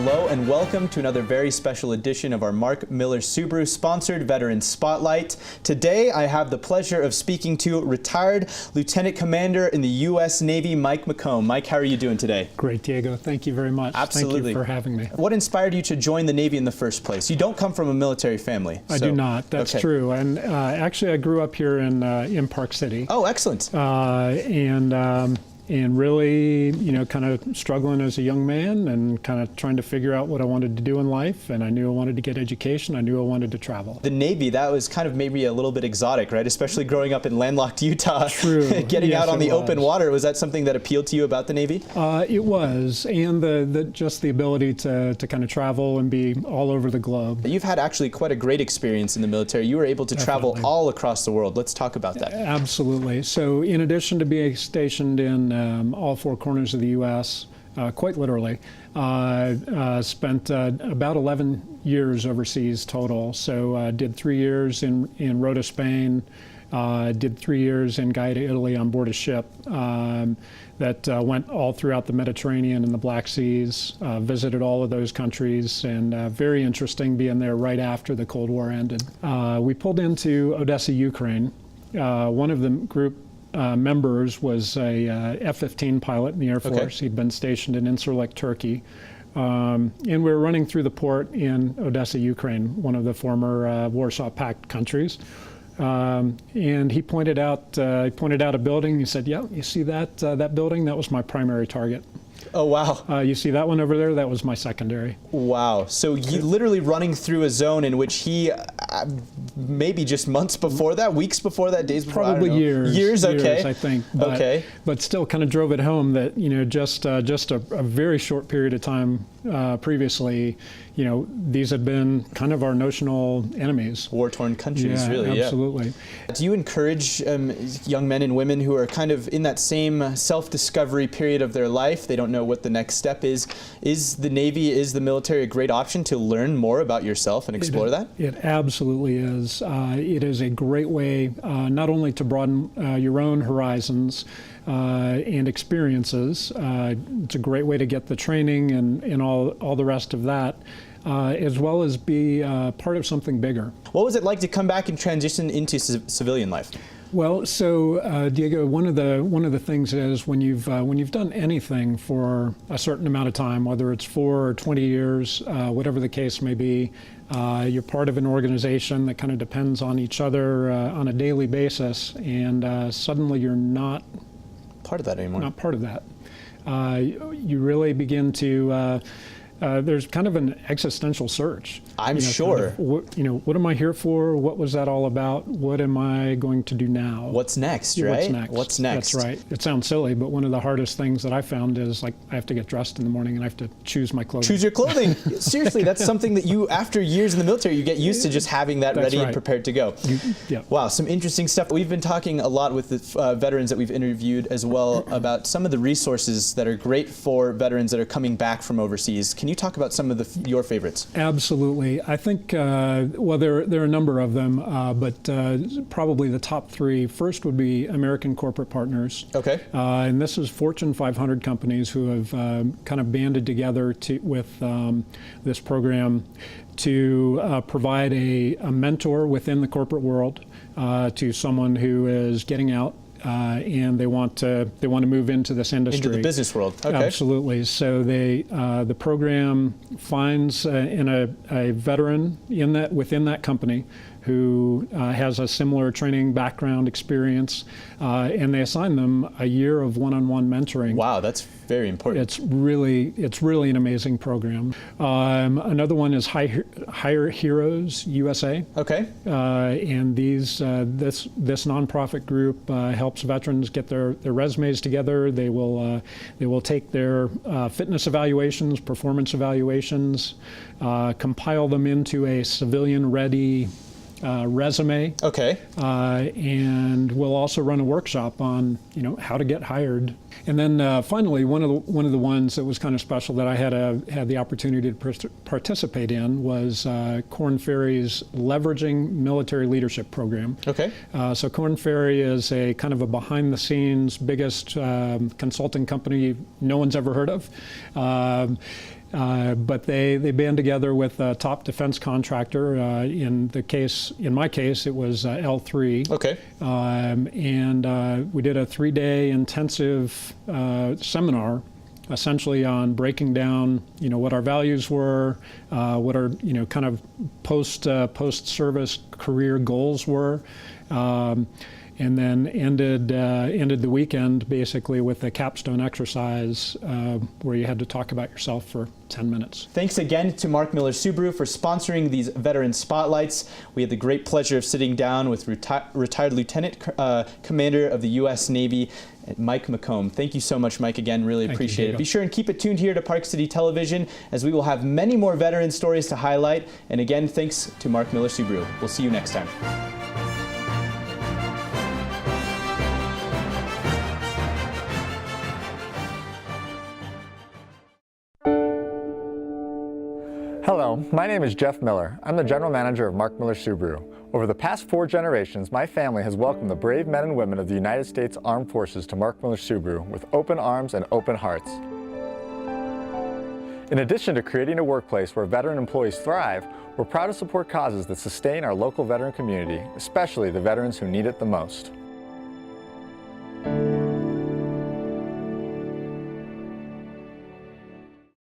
Hello and welcome to another very special edition of our Mark Miller Subaru sponsored Veteran Spotlight. Today I have the pleasure of speaking to retired Lieutenant Commander in the U.S. Navy, Mike McComb. Mike, how are you doing today? Great, Diego. Thank you very much. Absolutely. Thank you for having me. What inspired you to join the Navy in the first place? You don't come from a military family. I do not. That's true. And actually I grew up here in Park City. Oh, excellent. And really, you know, kind of struggling as a young man and kind of trying to figure out what I wanted to do in life. And I knew I wanted to get education. I knew I wanted to travel. The Navy, that was kind of maybe a little bit exotic, right? Especially growing up in landlocked Utah. True. Getting yes, out on the open water. Was that something that appealed to you about the Navy? It was. And just the ability to kind of travel and be all over the globe. You've had actually quite a great experience in the military. You were able to travel all across the world. Let's talk about that. Absolutely. So in addition to being stationed in all four corners of the U.S., quite literally, spent about 11 years overseas total. So did 3 years in Rota, Spain, did 3 years in Gaeta, Italy on board a ship that went all throughout the Mediterranean and the Black Seas, visited all of those countries, and very interesting being there right after the Cold War ended. We pulled into Odessa, Ukraine. One of the group members was a F-15 pilot in the Air Force. Okay. He'd been stationed in Incirlik, Turkey. And we were running through the port in Odessa, Ukraine, one of the former Warsaw Pact countries. And he pointed out a building. He said, "Yeah, you see that building? That was my primary target." Oh, wow. You see that one over there? That was my secondary. Wow. So you literally running through a zone in which he, maybe just months before that, weeks before that, days before? Probably years. Years, okay. Years, I think. But, okay. But still kind of drove it home that, you know, just a very short period of time previously, you know, these had been kind of our notional enemies. War-torn countries, really, absolutely. Yeah. Do you encourage young men and women who are kind of in that same self-discovery period of their life, they don't know what the next step is the Navy, is the military a great option to learn more about yourself and explore that? It absolutely is. It is a great way not only to broaden your own horizons and experiences. It's a great way to get the training and all the rest of that, as well as be part of something bigger. What was it like to come back and transition into civilian life? Well, so Diego, one of the things is when you've done anything for a certain amount of time, whether it's 4 or 20 years, whatever the case may be, you're part of an organization that kind of depends on each other on a daily basis, and suddenly you're not part of that anymore. Not part of that. You really begin to. There's kind of an existential search. I'm sure. Kind of, what am I here for? What was that all about? What am I going to do now? What's next, right? What's next? What's next? That's right. It sounds silly, but one of the hardest things that I found is, like, I have to get dressed in the morning and I have to choose my clothing. Choose your clothing. Seriously, that's something that you, after years in the military, you get used to just having that ready and prepared to go. Yeah. Wow, some interesting stuff. We've been talking a lot with the veterans that we've interviewed as well about some of the resources that are great for veterans that are coming back from overseas. Can you talk about some of your favorites? Absolutely. I think, well, there are a number of them, but probably the top three. First would be American Corporate Partners. Okay. And this is Fortune 500 companies who have kind of banded together with this program to provide a mentor within the corporate world to someone who is getting out. And they want to move into this industry. Into the business world. Okay. Absolutely. So the program finds a veteran within that company who has a similar training background experience, and they assign them a year of one-on-one mentoring. Wow, that's very important. It's really an amazing program. Another one is Hire Heroes USA. Okay. And this nonprofit group helps veterans get their resumes together. They will take their fitness evaluations, performance evaluations, compile them into a civilian-ready resume. Okay. And we'll also run a workshop on how to get hired And then finally, one of the ones that was kind of special that I had the opportunity to participate in was Korn Ferry's Leveraging Military Leadership Program. Okay. So Korn Ferry is a kind of a behind-the-scenes biggest consulting company no one's ever heard of. But they band together with a top defense contractor. In my case, it was L3. Okay. And we did a 3-day intensive seminar, essentially on breaking down, what our values were, what our, kind of post-service career goals were. And then ended the weekend basically with a capstone exercise where you had to talk about yourself for 10 minutes. Thanks again to Mark Miller Subaru for sponsoring these veteran spotlights. We had the great pleasure of sitting down with retired Lieutenant Commander of the U.S. Navy, Mike McComb. Thank you so much, Mike, again. Really appreciate it. Be sure and keep it tuned here to Park City Television, as we will have many more veteran stories to highlight. And again, thanks to Mark Miller Subaru. We'll see you next time. Hello, my name is Jeff Miller. I'm the General Manager of Mark Miller Subaru. Over the past 4 generations, my family has welcomed the brave men and women of the United States Armed Forces to Mark Miller Subaru with open arms and open hearts. In addition to creating a workplace where veteran employees thrive, we're proud to support causes that sustain our local veteran community, especially the veterans who need it the most.